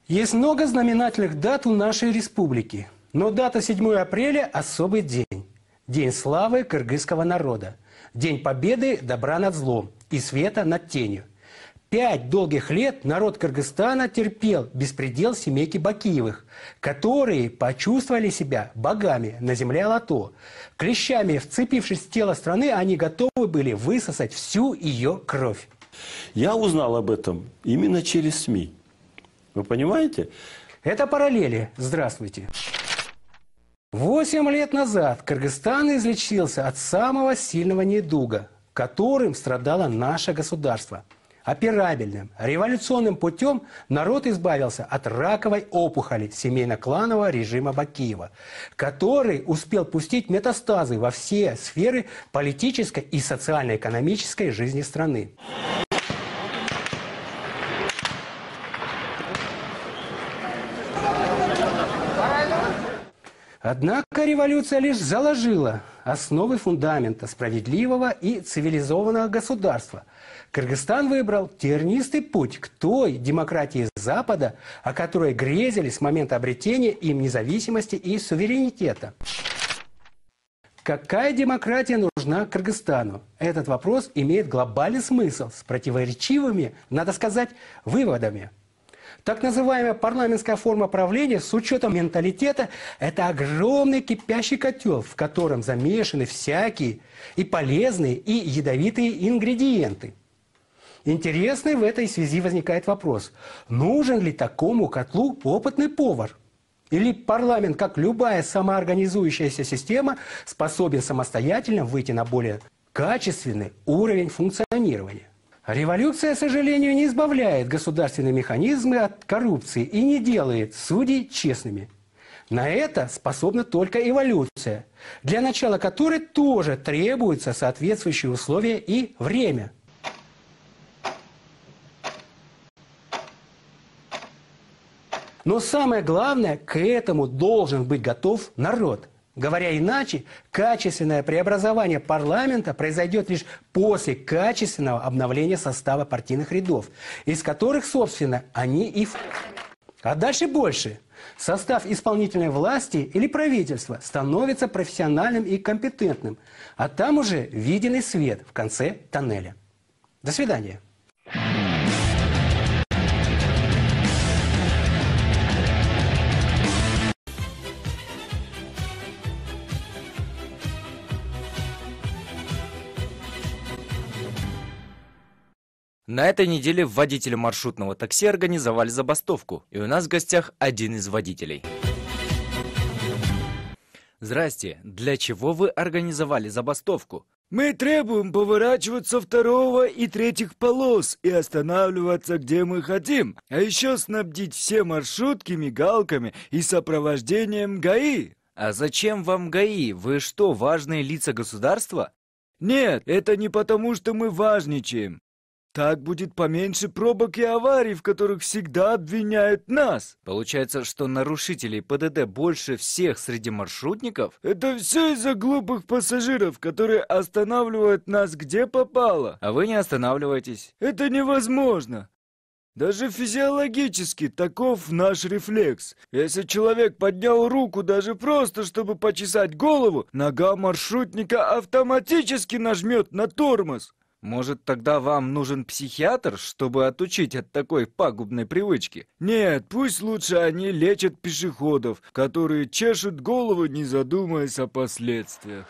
Есть много знаменательных дат у нашей республики. Но дата 7 апреля – особый день. День славы кыргызского народа. День победы добра над злом и света над тенью. 5 долгих лет народ Кыргызстана терпел беспредел семейки Бакиевых, которые почувствовали себя богами на земле Алато. Клещами вцепившись в тело страны, они готовы были высосать всю ее кровь. Я узнал об этом именно через СМИ. Вы понимаете? Это параллели. Здравствуйте. 8 лет назад Кыргызстан излечился от самого сильного недуга, которым страдало наше государство. Операбельным, революционным путем народ избавился от раковой опухоли семейно-кланового режима Бакиева, который успел пустить метастазы во все сферы политической и социально-экономической жизни страны. Однако революция лишь заложила основы фундамента справедливого и цивилизованного государства. Кыргызстан выбрал тернистый путь к той демократии Запада, о которой грезили с момента обретения им независимости и суверенитета. Какая демократия нужна Кыргызстану? Этот вопрос имеет глобальный смысл с противоречивыми, надо сказать, выводами. Так называемая парламентская форма правления с учетом менталитета – это огромный кипящий котел, в котором замешаны всякие и полезные, и ядовитые ингредиенты. Интересный в этой связи возникает вопрос, нужен ли такому котлу опытный повар? Или парламент, как любая самоорганизующаяся система, способен самостоятельно выйти на более качественный уровень функционирования? Революция, к сожалению, не избавляет государственные механизмы от коррупции и не делает судей честными. На это способна только эволюция, для начала которой тоже требуются соответствующие условия и время. Но самое главное, к этому должен быть готов народ. Говоря иначе, качественное преобразование парламента произойдет лишь после качественного обновления состава партийных рядов, из которых, собственно, они и... А дальше больше. Состав исполнительной власти или правительства становится профессиональным и компетентным, а там уже виден и свет в конце тоннеля. До свидания. На этой неделе водители маршрутного такси организовали забастовку, и у нас в гостях один из водителей. Здрасте, для чего вы организовали забастовку? Мы требуем поворачивать со 2 и 3 полос и останавливаться где мы хотим, а еще снабдить все маршрутки мигалками и сопровождением ГАИ. А зачем вам ГАИ? Вы что, важные лица государства? Нет, это не потому, что мы важничаем. Так будет поменьше пробок и аварий, в которых всегда обвиняют нас. Получается, что нарушителей ПДД больше всех среди маршрутников? Это все из-за глупых пассажиров, которые останавливают нас где попало. А вы не останавливаетесь. Это невозможно. Даже физиологически таков наш рефлекс. Если человек поднял руку даже просто, чтобы почесать голову, нога маршрутника автоматически нажмет на тормоз. Может, тогда вам нужен психиатр, чтобы отучить от такой пагубной привычки? Нет, пусть лучше они лечат пешеходов, которые чешут голову, не задумываясь о последствиях.